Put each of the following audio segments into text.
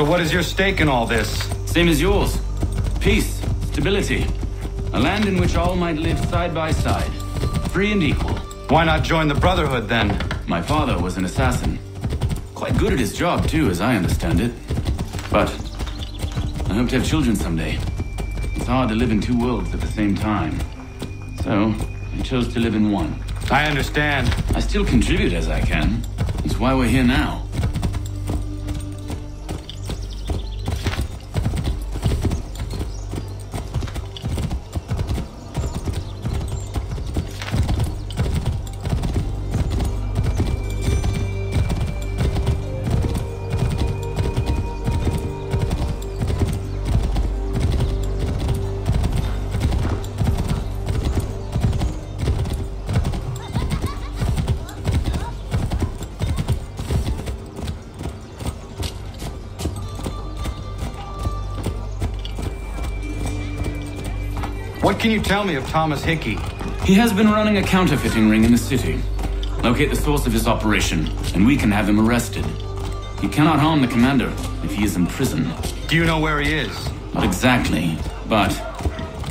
So what is your stake in all this? Same as yours. Peace, stability. A land in which all might live side by side, free and equal. Why not join the Brotherhood, then? My father was an assassin. Quite good at his job, too, as I understand it. But I hope to have children someday. It's hard to live in two worlds at the same time. So, I chose to live in one. I understand. I still contribute as I can. That's why we're here now. What can you tell me of Thomas Hickey? He has been running a counterfeiting ring in the city. Locate the source of his operation, and we can have him arrested. He cannot harm the commander if he is in prison. Do you know where he is? Not exactly, but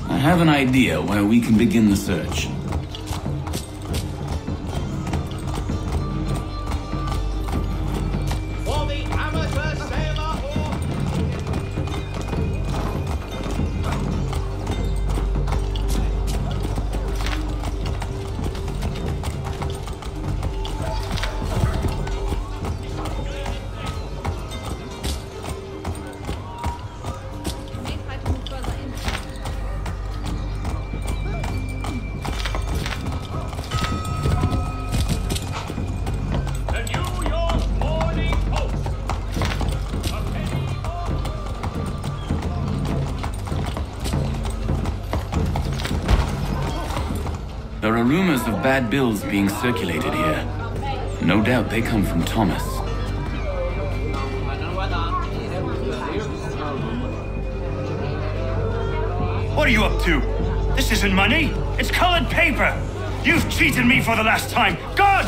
I have an idea where we can begin the search. There are rumors of bad bills being circulated here. No doubt they come from Thomas. What are you up to? This isn't money. It's colored paper. You've cheated me for the last time. God!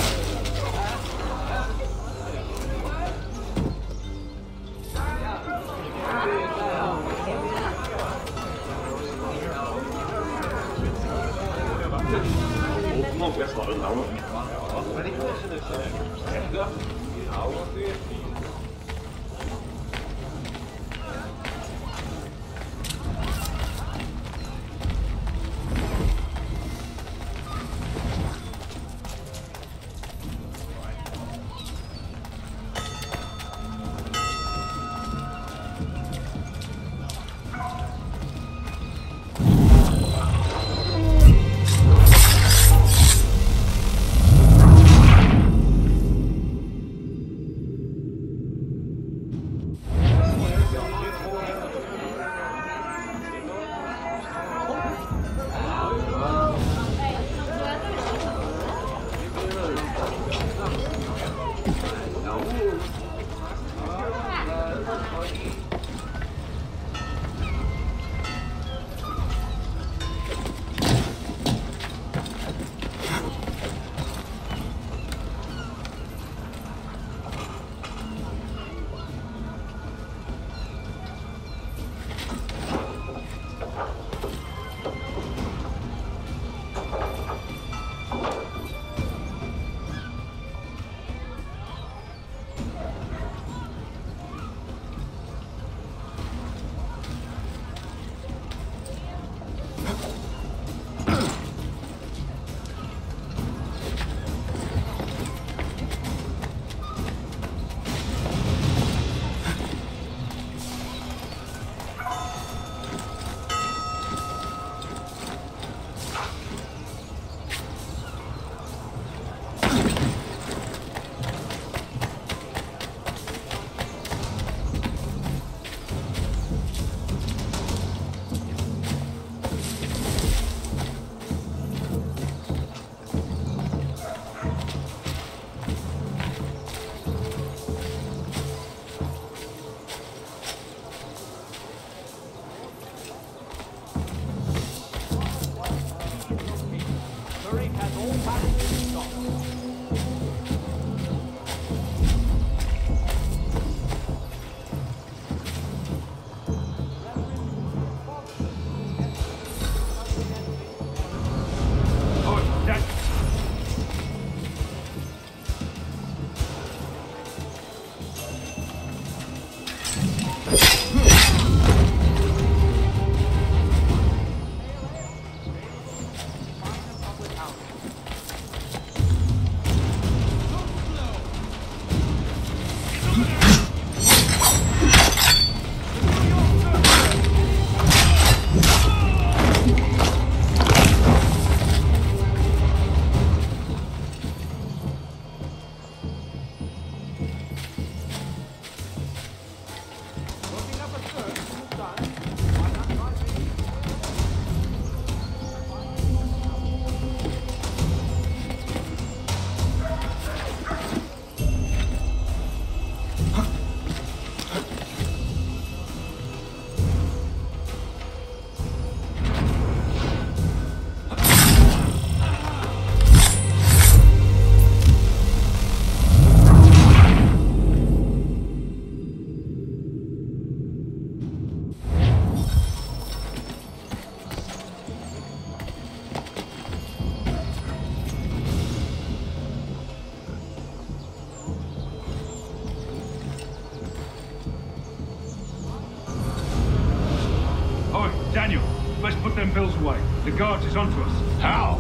Daniel, let's put them bills away. The guards is onto us. How?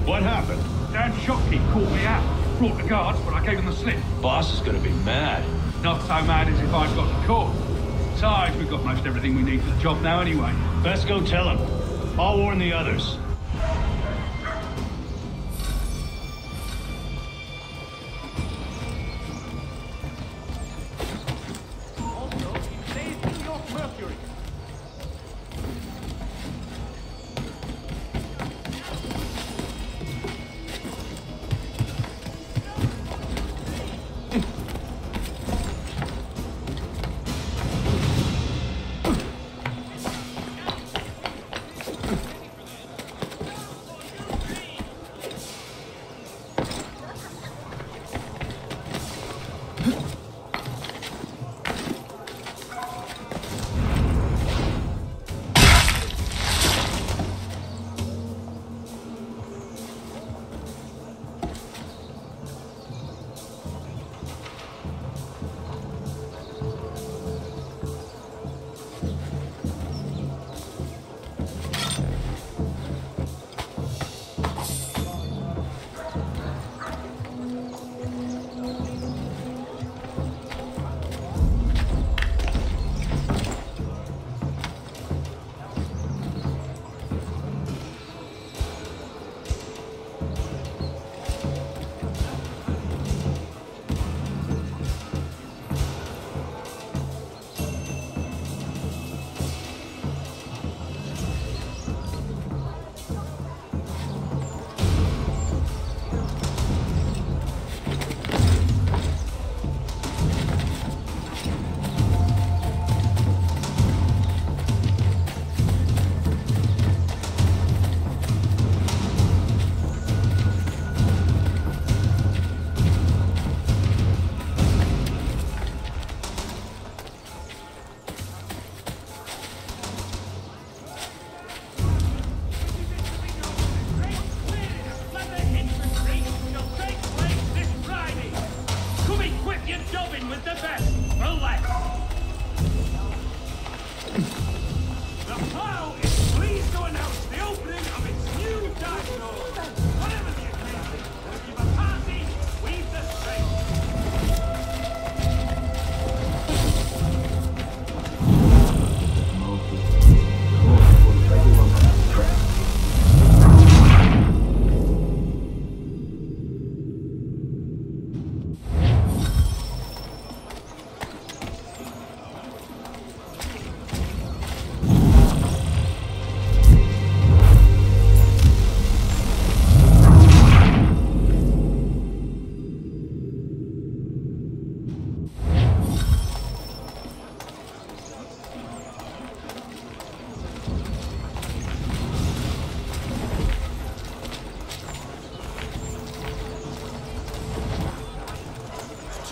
What happened? Dan Shopkeep called me out. Brought the guards, but I gave him the slip. Boss is gonna be mad. Not so mad as if I'd gotten caught. Besides, we've got most everything we need for the job now anyway. Best go tell him. I'll warn the others.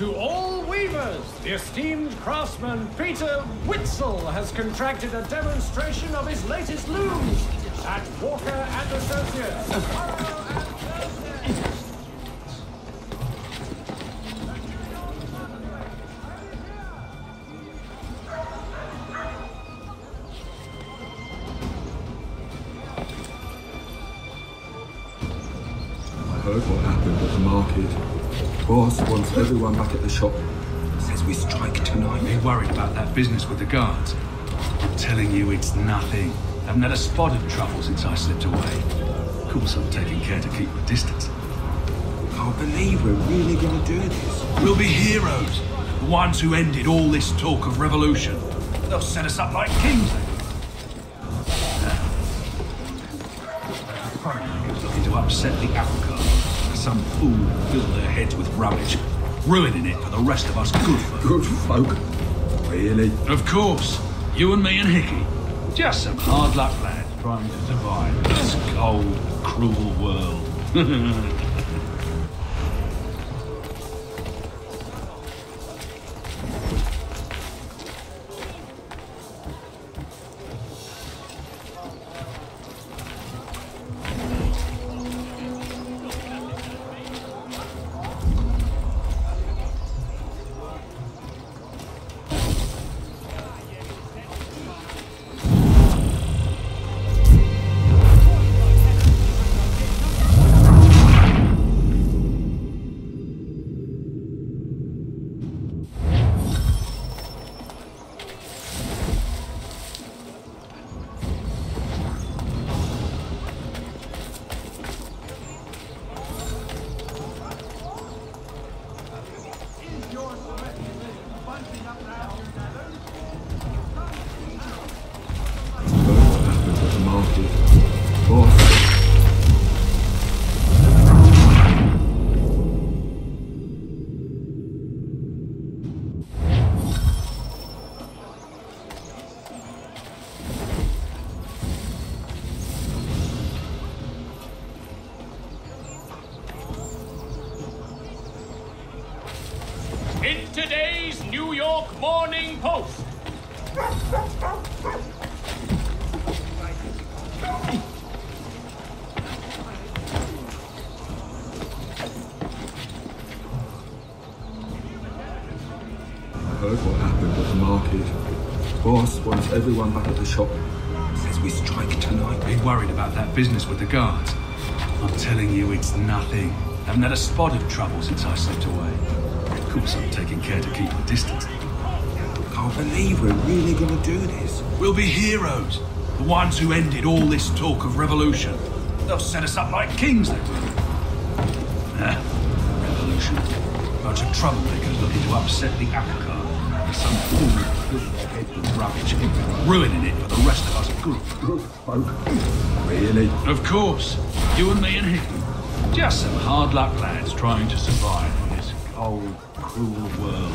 To all weavers, the esteemed craftsman Peter Witzel has contracted a demonstration of his latest looms at Walker and Associates. I heard what happened at the market. Boss wants everyone back at the shop. Says we strike tonight. Are you worried about that business with the guards? I'm telling you, it's nothing. Haven't had a spot of trouble since I slipped away. Of course, I'm taking care to keep my distance. Can't believe we're really going to do this. We'll be heroes. The ones who ended all this talk of revolution. They'll set us up like kings. Foreigners looking to upset the apple cart. Some fool filled their heads with rubbish, ruining it for the rest of us good folk. Good folk? Really? Of course. You and me and Hickey. Just some hard luck lads trying to survive in this cold, cruel world. York Morning Post. I heard what happened at the market. Boss wants everyone back at the shop. Says we strike tonight. Be worried about that business with the guards. I'm telling you, it's nothing. Haven't had a spot of trouble since I slipped away. Of course, I'm taking care to keep my distance. Can't believe we're really gonna do this. We'll be heroes. The ones who ended all this talk of revolution. They'll set us up like kings, they will. Revolution. Bunch of troublemakers looking to upset the apple cart. There's some fool filling their head with rubbish, ruining it for the rest of us good folk. Really? Of course. You and me and him. Just some hard luck lads trying to survive in this cold, cruel world.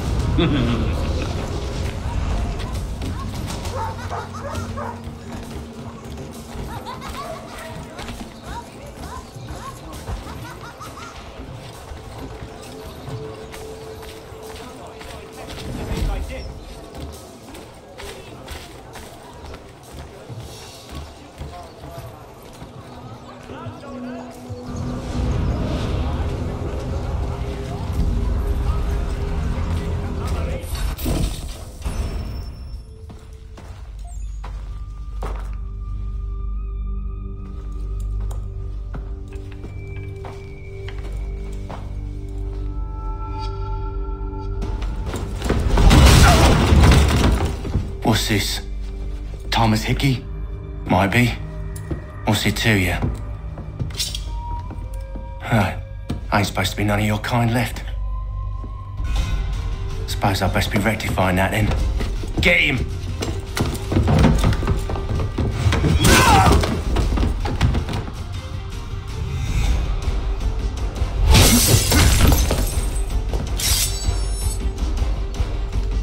What's this? Thomas Hickey? Might be. What's it to you? Right. Ain't supposed to be none of your kind left. Suppose I'd best be rectifying that then. Get him!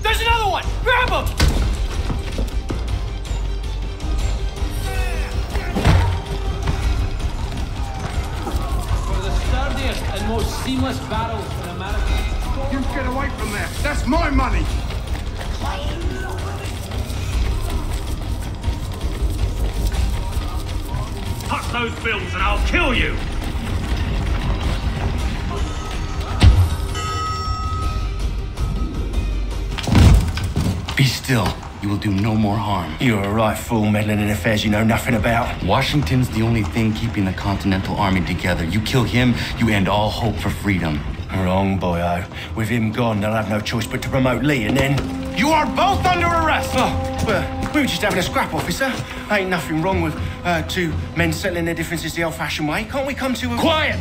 There's another one! Grab him! And most seamless battles in America. You get away from there! That's my money! Cut those bills and I'll kill you! Be still. You will do no more harm. You're a right fool meddling in affairs you know nothing about. Washington's the only thing keeping the Continental Army together. You kill him, you end all hope for freedom. Wrong, boyo. With him gone, they'll have no choice but to promote Lee, and then... You are both under arrest! Oh, well, we were just having a scrap, officer. Ain't nothing wrong with two men settling their differences the old-fashioned way. Can't we come to a... Quiet!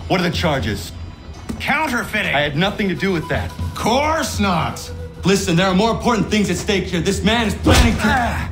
What are the charges? Counterfeiting! I had nothing to do with that. Course not! Listen, there are more important things at stake here. This man is planning to...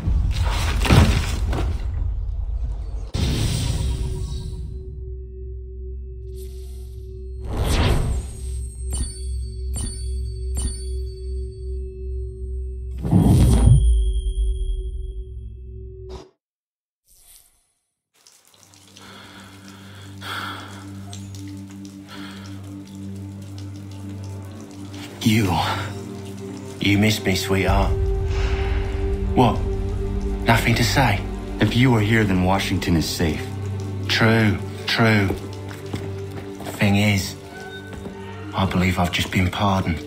You missed me, sweetheart. What? Nothing to say? If you are here, then Washington is safe. True. Thing is, I believe I've just been pardoned.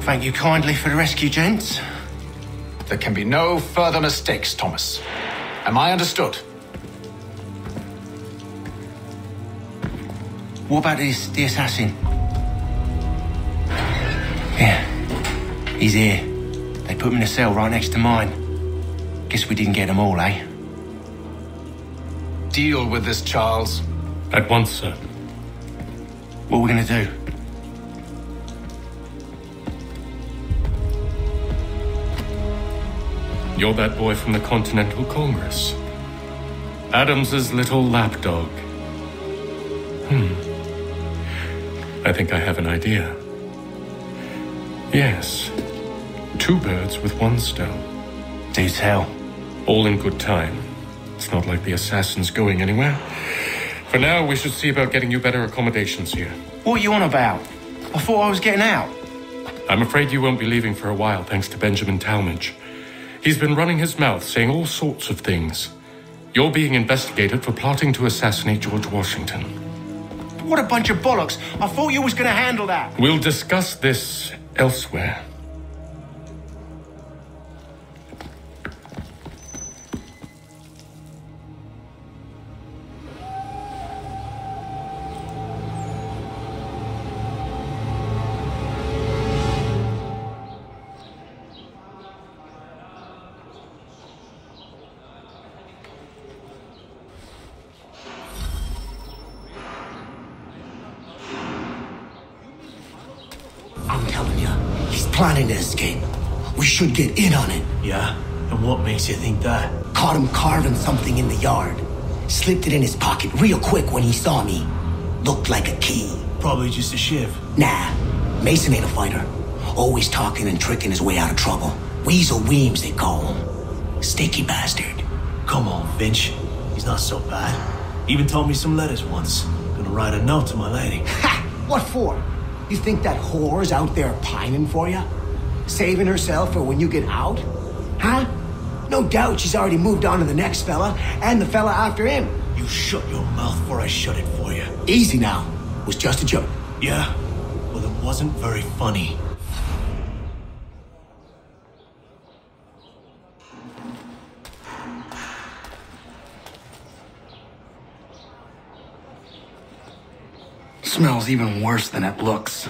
Thank you kindly for the rescue, gents. There can be no further mistakes, Thomas. Am I understood? What about the assassin? Yeah, he's here. They put him in a cell right next to mine. Guess we didn't get them all, eh? Deal with this, Charles. At once, sir. What are we gonna do? You're that boy from the Continental Congress. Adams's little lapdog. I think I have an idea. Yes. 2 birds with 1 stone. Do tell. All in good time. It's not like the assassin's going anywhere. For now, we should see about getting you better accommodations here. What are you on about? I thought I was getting out. I'm afraid you won't be leaving for a while, thanks to Benjamin Talmadge. He's been running his mouth, saying all sorts of things. You're being investigated for plotting to assassinate George Washington. What a bunch of bollocks. I thought you was gonna handle that. We'll discuss this elsewhere. I'm telling you, he's planning to escape. We should get in on it. Yeah? And what makes you think that? Caught him carving something in the yard. Slipped it in his pocket real quick when he saw me. Looked like a key. Probably just a shiv. Nah, Mason ain't a fighter. Always talking and tricking his way out of trouble. Weasel Weems, they call him. Stinky bastard. Come on, Finch. He's not so bad. Even told me some letters once. Gonna write a note to my lady. Ha! What for? You think that whore's out there pining for you? Saving herself for when you get out? Huh? No doubt she's already moved on to the next fella, and the fella after him. You shut your mouth before I shut it for you. Easy now. Was just a joke. Yeah? Well, it wasn't very funny. Smells even worse than it looks.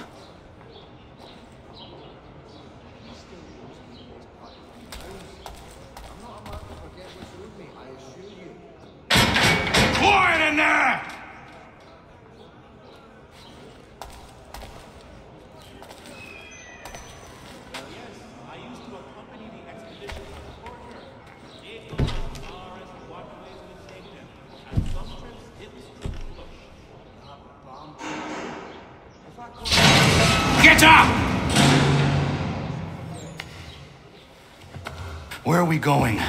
Quiet in there! Get up! Where are we going?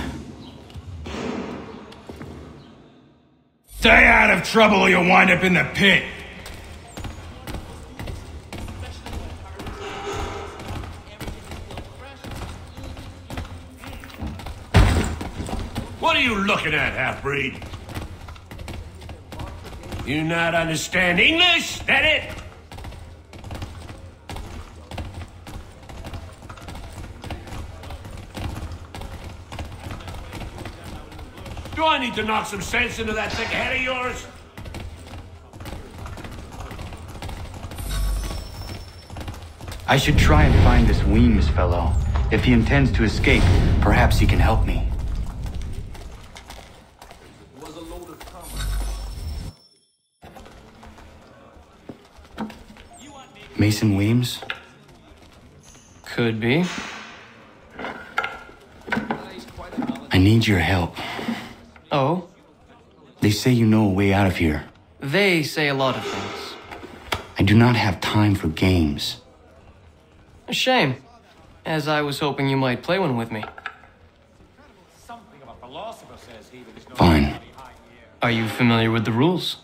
Stay out of trouble or you'll wind up in the pit. What are you looking at, half-breed? You not understand English? That it? Do I need to knock some sense into that thick head of yours? I should try and find this Weems fellow. If he intends to escape, perhaps he can help me. Mason Weems? Could be. I need your help. Oh? They say you know a way out of here. They say a lot of things. I do not have time for games. A shame, as I was hoping you might play one with me. Fine. Are you familiar with the rules?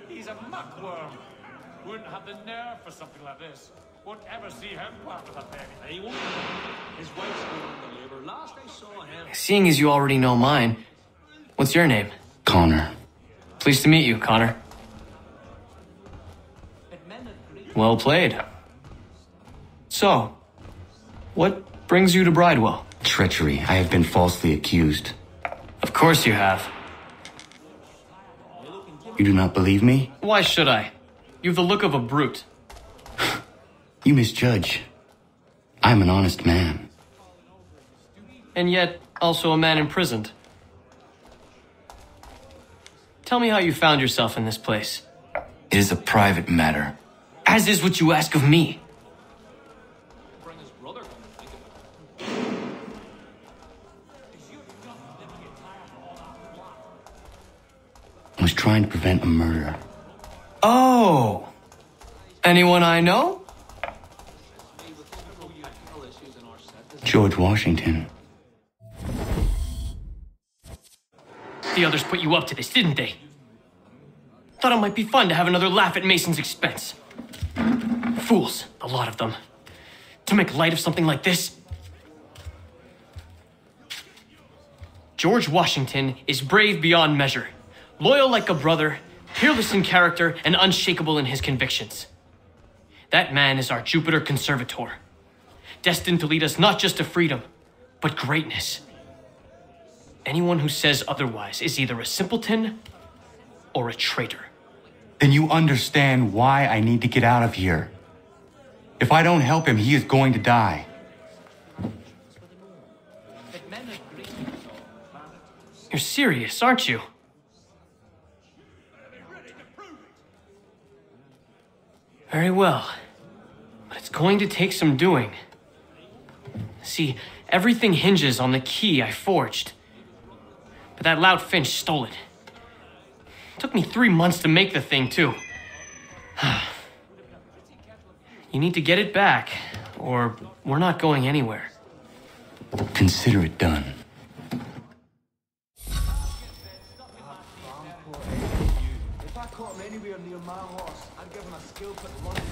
He's a muckworm. Wouldn't have the nerve for something like this. Wouldn't ever see him part with a baby. He won't. His wife's going on the labor. Last I saw him. Seeing as you already know mine, what's your name? Connor. Pleased to meet you, Connor. Well played. So, what brings you to Bridewell? Treachery. I have been falsely accused. Of course you have. You do not believe me? Why should I? You've the look of a brute. You misjudge. I'm an honest man. And yet, also a man imprisoned. Tell me how you found yourself in this place. It is a private matter. As is what you ask of me. I was trying to prevent a murder. Oh! Anyone I know? George Washington. The others put you up to this, didn't they? Thought it might be fun to have another laugh at Mason's expense. Fools, a lot of them. To make light of something like this. George Washington is brave beyond measure, loyal like a brother, peerless in character, and unshakable in his convictions. That man is our Jupiter conservator, destined to lead us not just to freedom, but greatness. Anyone who says otherwise is either a simpleton or a traitor. Then you understand why I need to get out of here. If I don't help him, he is going to die. You're serious, aren't you? Very well. But it's going to take some doing. See, everything hinges on the key I forged. But that loud Finch stole it. Took me 3 months to make the thing, too. You need to get it back, or we're not going anywhere. Consider it done. If I caught him anywhere near my horse, I'd give him a skill put London.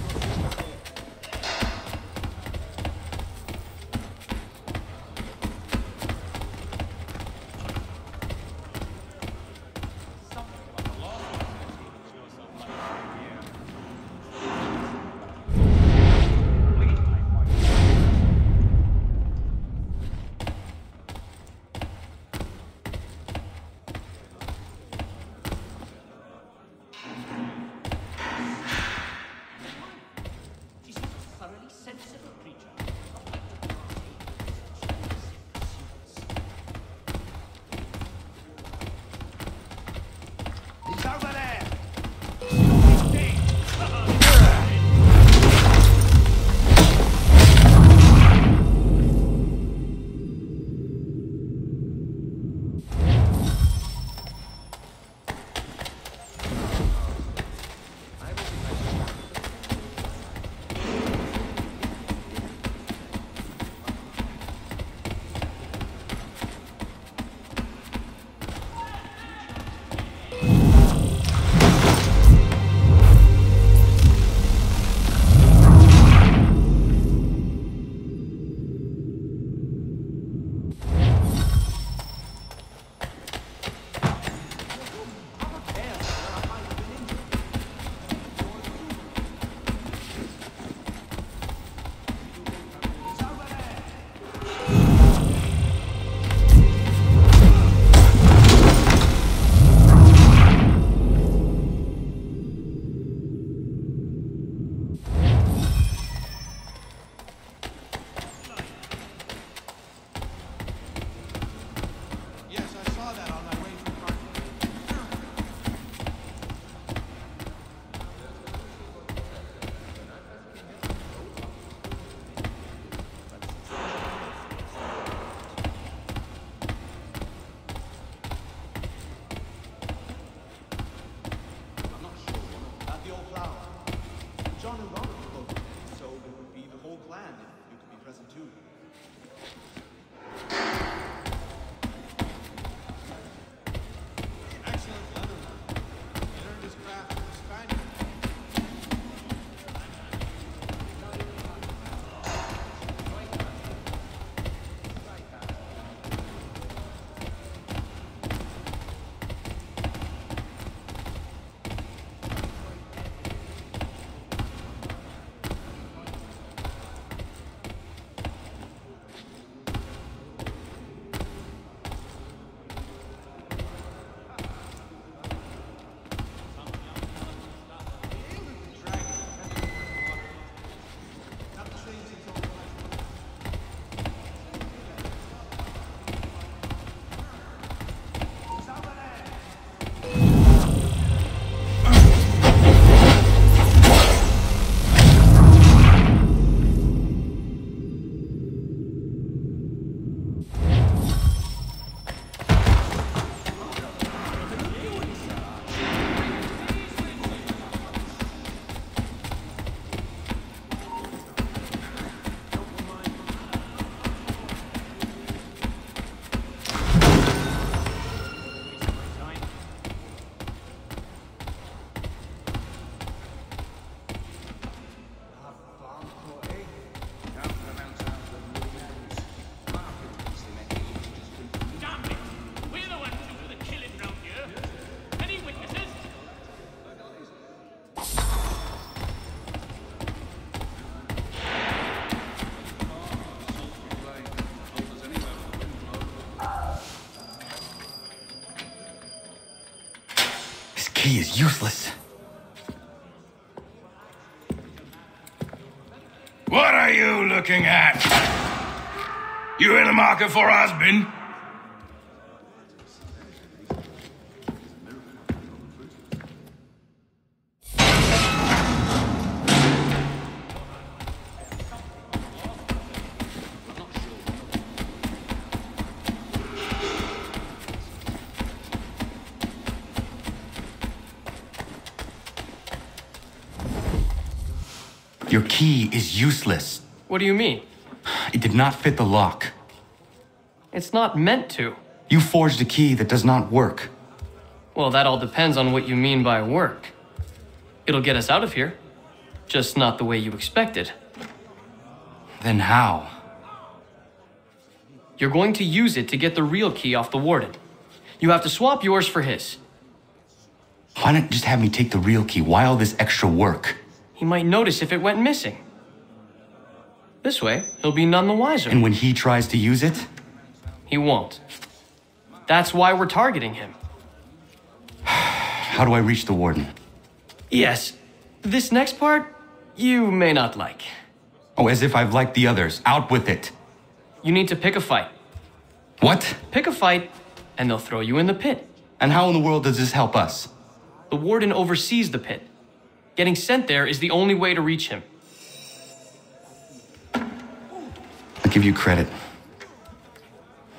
key is useless. What are you looking at? You in the market for a husband? Your key is useless. What do you mean? It did not fit the lock. It's not meant to. You forged a key that does not work. Well, that all depends on what you mean by work. It'll get us out of here. Just not the way you expected. Then how? You're going to use it to get the real key off the warden. You have to swap yours for his. Why not just have me take the real key? Why all this extra work? He might notice if it went missing. This way, he'll be none the wiser. And when he tries to use it? He won't. That's why we're targeting him. How do I reach the warden? Yes. This next part, you may not like. Oh, as if I've liked the others. Out with it. You need to pick a fight. What? Pick a fight, and they'll throw you in the pit. And how in the world does this help us? The warden oversees the pit. Getting sent there is the only way to reach him. I'll give you credit.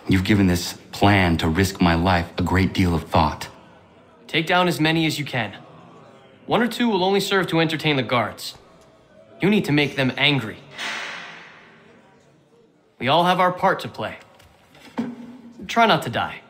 You've given this plan to risk my life a great deal of thought. Take down as many as you can. 1 or 2 will only serve to entertain the guards. You need to make them angry. We all have our part to play. Try not to die.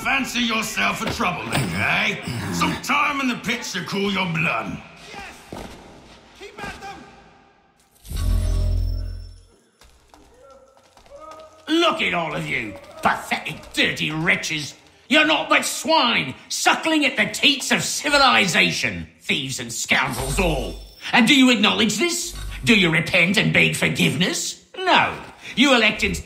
Fancy yourself a troublemaker, eh? Some time in the pits to cool your blood. Yes! Keep at them! Look at all of you, pathetic, dirty wretches. You're not but swine, suckling at the teats of civilization. Thieves and scoundrels all. And do you acknowledge this? Do you repent and beg forgiveness? No. You elected...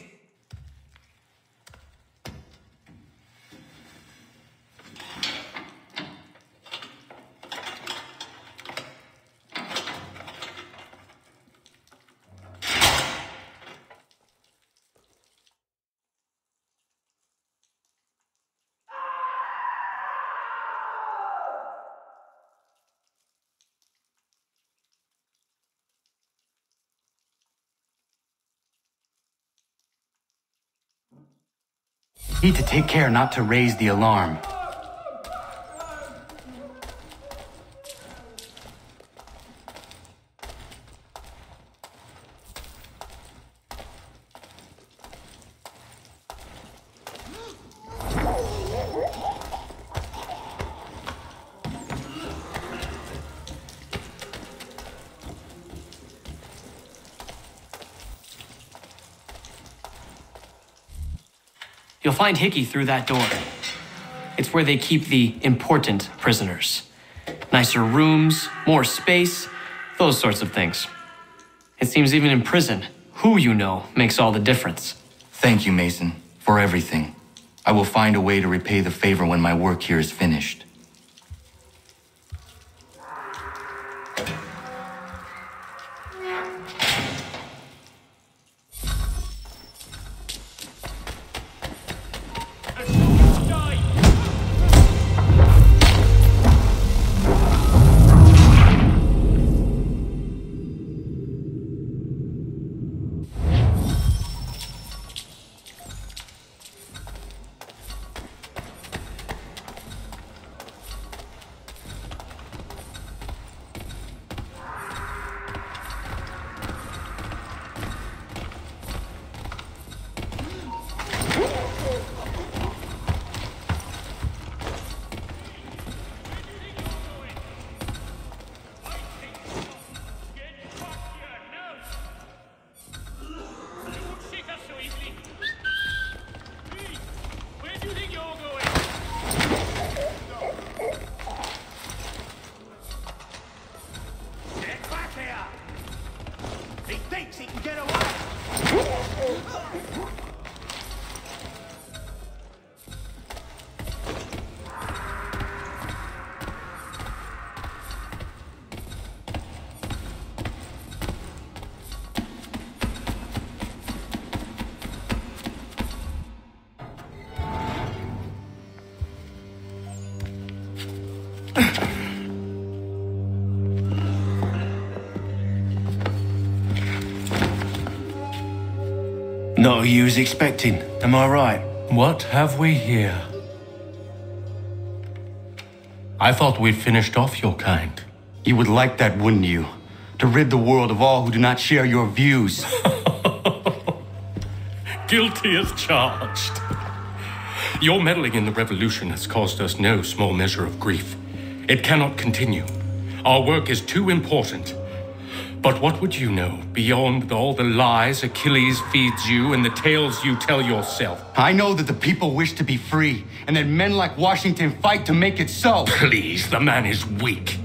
Need to take care not to raise the alarm. You'll find Hickey through that door. It's where they keep the important prisoners. Nicer rooms, more space, those sorts of things. It seems even in prison, who you know makes all the difference. Thank you, Mason, for everything. I will find a way to repay the favor when my work here is finished. Not who you was expecting, am I right? What have we here? I thought we'd finished off your kind. You would like that, wouldn't you? To rid the world of all who do not share your views. Guilty as charged. Your meddling in the revolution has caused us no small measure of grief. It cannot continue. Our work is too important. But what would you know beyond all the lies Achilles feeds you and the tales you tell yourself? I know that the people wish to be free, and that men like Washington fight to make it so. Please, the man is weak.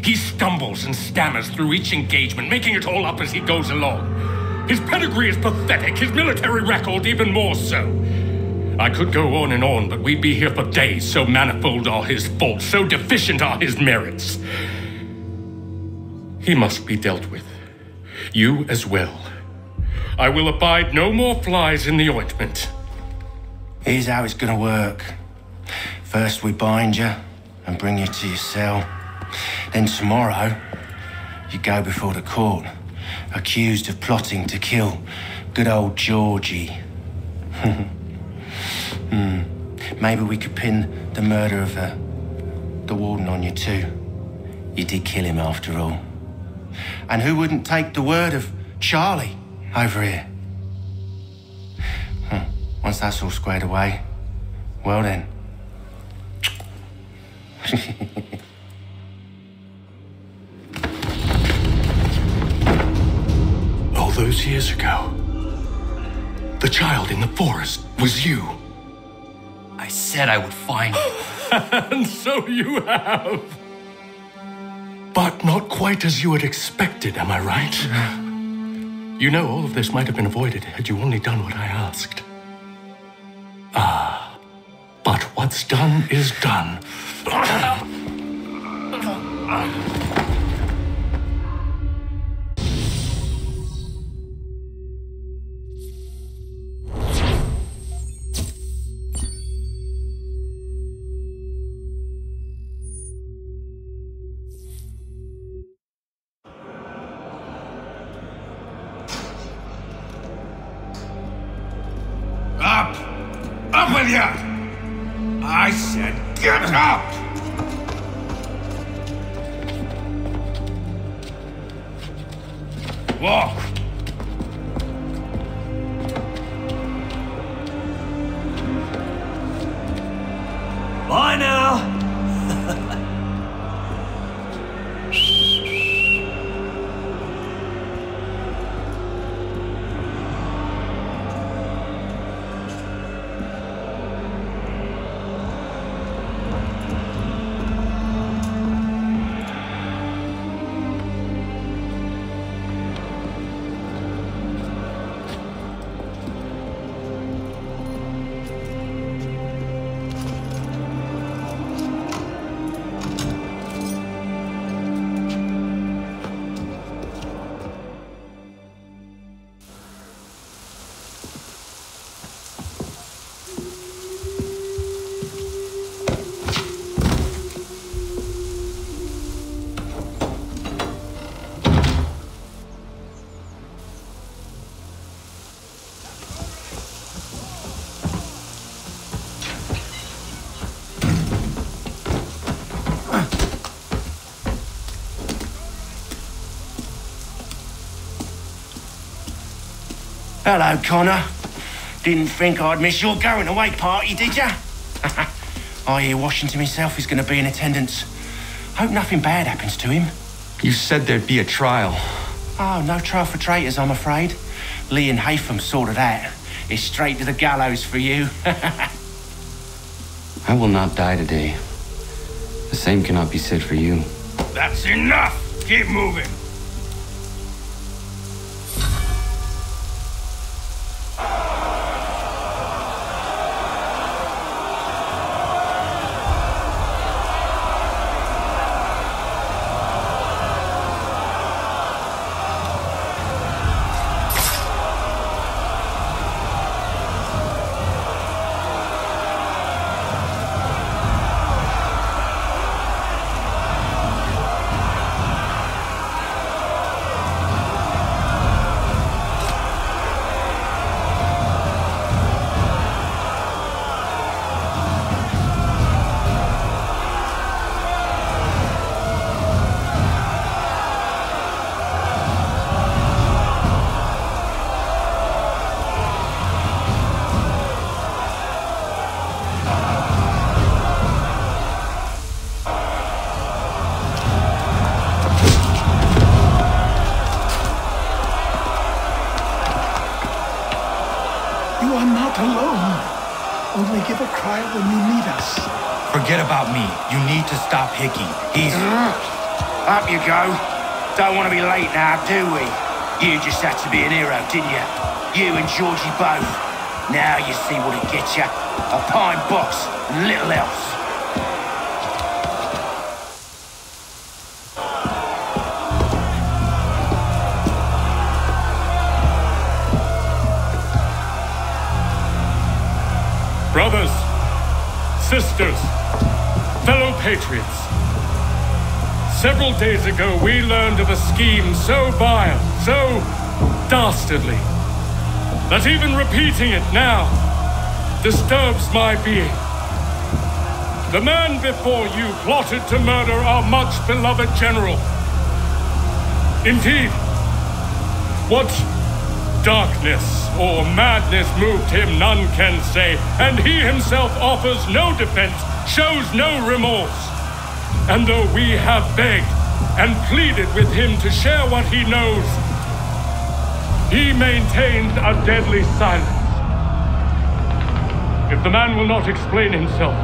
He stumbles and stammers through each engagement, making it all up as he goes along. His pedigree is pathetic, his military record even more so. I could go on, but we'd be here for days, so manifold are his faults, so deficient are his merits. He must be dealt with. You as well. I will abide no more flies in the ointment. Here's how it's gonna work. First we bind you and bring you to your cell. Then tomorrow, you go before the court, accused of plotting to kill good old Georgie. Maybe we could pin the murder of the warden on you too. You did kill him after all. And who wouldn't take the word of Charlie over here? Once that's all squared away, well then. All those years ago, the child in the forest was you. I said I would find you. And so you have. But not quite as you had expected, am I right? You know, all of this might have been avoided had you only done what I asked. But what's done is done. Up you? I said get out! Walk! Bye now! Hello, Connor. Didn't think I'd miss your going away party, did ya? I hear Washington himself is going to be in attendance. Hope nothing bad happens to him. You said there'd be a trial. Oh, no trial for traitors, I'm afraid. Lee and Haytham sorted that. It's straight to the gallows for you. I will not die today. The same cannot be said for you. That's enough! Keep moving! You are not alone. Only give a cry when you need us. Forget about me. You need to stop Hickey. He's... Up you go. Don't want to be late now, do we? You just had to be an hero, didn't you? You and Georgie both. Now you see what it gets you. A pine box and little else. Brothers, sisters, fellow patriots. Several days ago, we learned of a scheme so vile, so dastardly, that even repeating it now disturbs my being. The man before you plotted to murder our much-beloved general. Indeed, what darkness or madness moved him, none can say, and he himself offers no defense, shows no remorse. And though we have begged and pleaded with him to share what he knows, he maintains a deadly silence. If the man will not explain himself,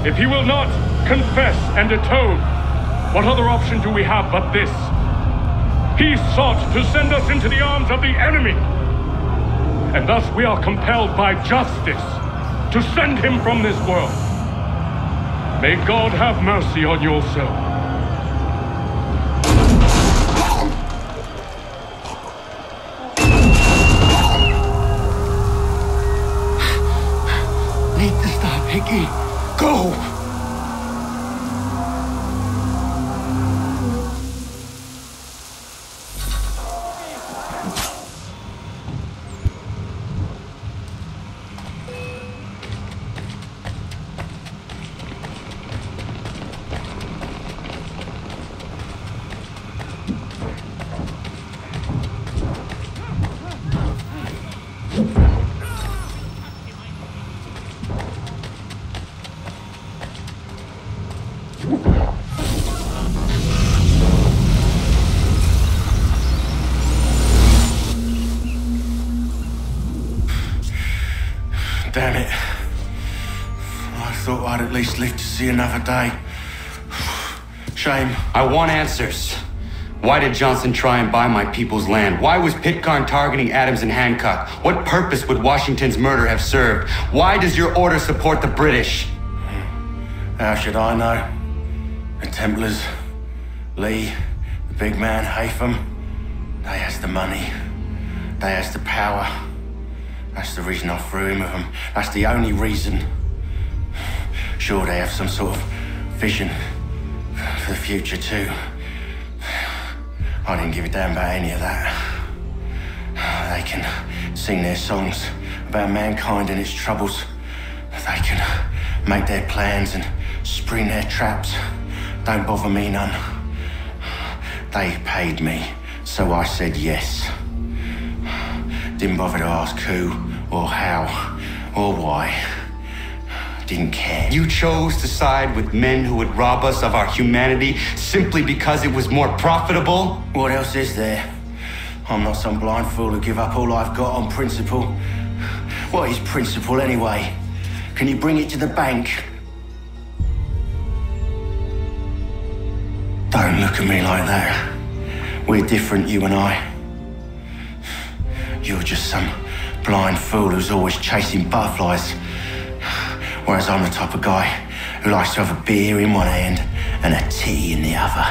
if he will not confess and atone, what other option do we have but this? He sought to send us into the arms of the enemy. And thus we are compelled by justice to send him from this world. May God have mercy on your soul. Need to stop, Hickey. Go! Damn it. I thought I'd at least live to see another day. Shame. I want answers. Why did Johnson try and buy my people's land? Why was Pitcairn targeting Adams and Hancock? What purpose would Washington's murder have served? Why does your order support the British? How should I know? The Templars, Lee, the big man, Haytham, they has the money. They has the power. That's the reason I threw in with them. That's the only reason. Sure, they have some sort of vision for the future too. I didn't give a damn about any of that. They can sing their songs about mankind and its troubles. They can make their plans and spring their traps. Don't bother me none. They paid me, so I said yes. Didn't bother to ask who, or how, or why. Didn't care. You chose to side with men who would rob us of our humanity simply because it was more profitable? What else is there? I'm not some blind fool who give up all I've got on principle. What is principle anyway? Can you bring it to the bank? Don't look at me like that. We're different, you and I. You're just some blind fool who's always chasing butterflies. Whereas I'm the type of guy who likes to have a beer in one hand and a tea in the other.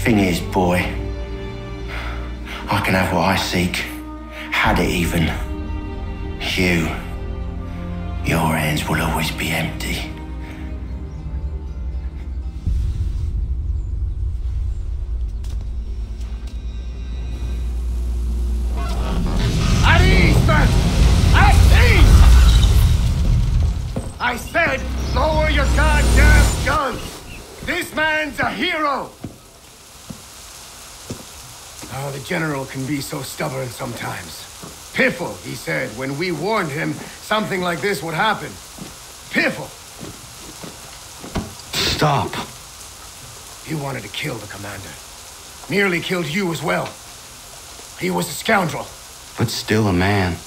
Thing is, boy, I can have what I seek. Had it even. Your hands will always be empty. At ease, men! At ease! I said, lower your goddamn guns! This man's a hero! Oh, the General can be so stubborn sometimes. Piffle, he said, when we warned him something like this would happen. Piffle! Stop. He wanted to kill the commander. Nearly killed you as well. He was a scoundrel. But still a man.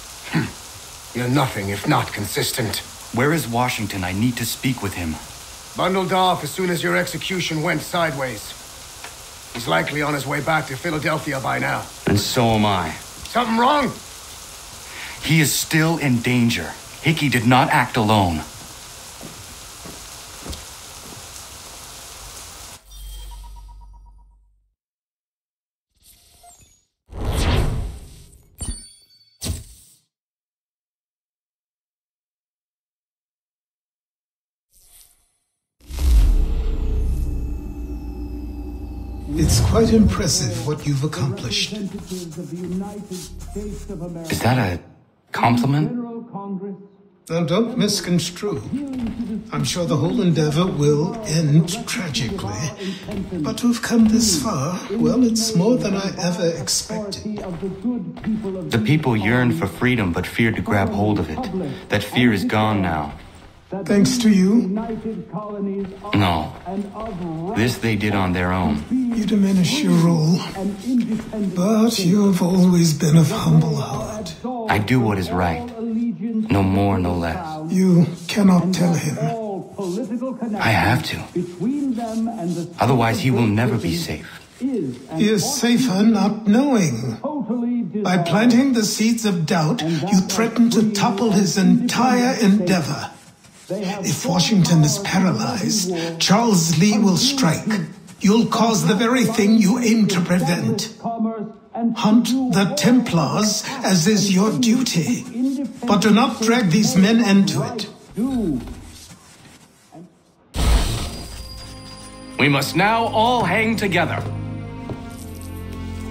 You're nothing if not consistent. Where is Washington? I need to speak with him. Bundled off as soon as your execution went sideways. He's likely on his way back to Philadelphia by now. And so am I. Something wrong? He is still in danger. Hickey did not act alone. It's quite impressive what you've accomplished. Is that a compliment? Now, don't misconstrue. I'm sure the whole endeavor will end tragically. But to have come this far, well, it's more than I ever expected. The people yearn for freedom but feared to grab hold of it. That fear is gone now. Thanks to you? No. This they did on their own. You diminish your role. But you have always been of humble heart. I do what is right. No more, no less. You cannot tell him. I have to. Otherwise, he will never be safe. He is safer not knowing. By planting the seeds of doubt, you threaten to topple his entire endeavor. If Washington is paralyzed, Charles Lee will strike. You'll cause the very thing you aim to prevent. Hunt the Templars, as is your duty. But do not drag these men into it. We must now all hang together.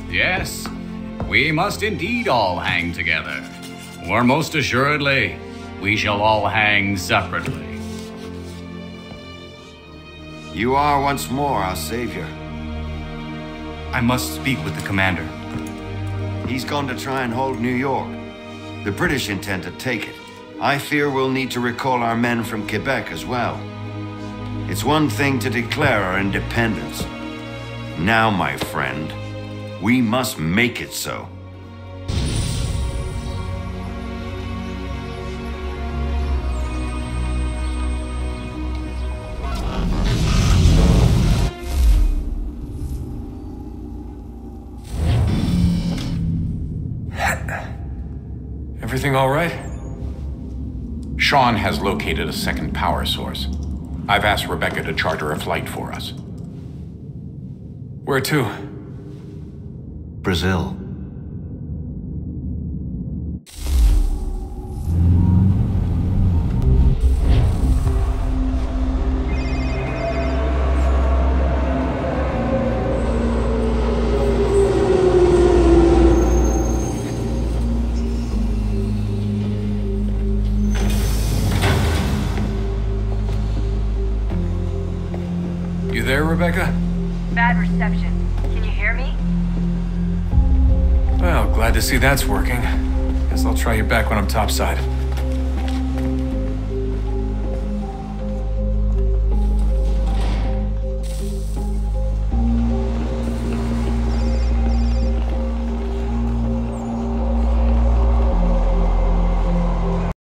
Yes, we must indeed all hang together. Or most assuredly, we shall all hang separately. You are once more our savior. I must speak with the commander. He's gone to try and hold New York. The British intend to take it. I fear we'll need to recall our men from Quebec as well. It's one thing to declare our independence. Now, my friend, we must make it so. Everything all right? Sean has located a second power source. I've asked Rebecca to charter a flight for us. Where to? Brazil. You there, Rebecca? Bad reception. Can you hear me? Well, glad to see that's working. Guess I'll try you back when I'm topside.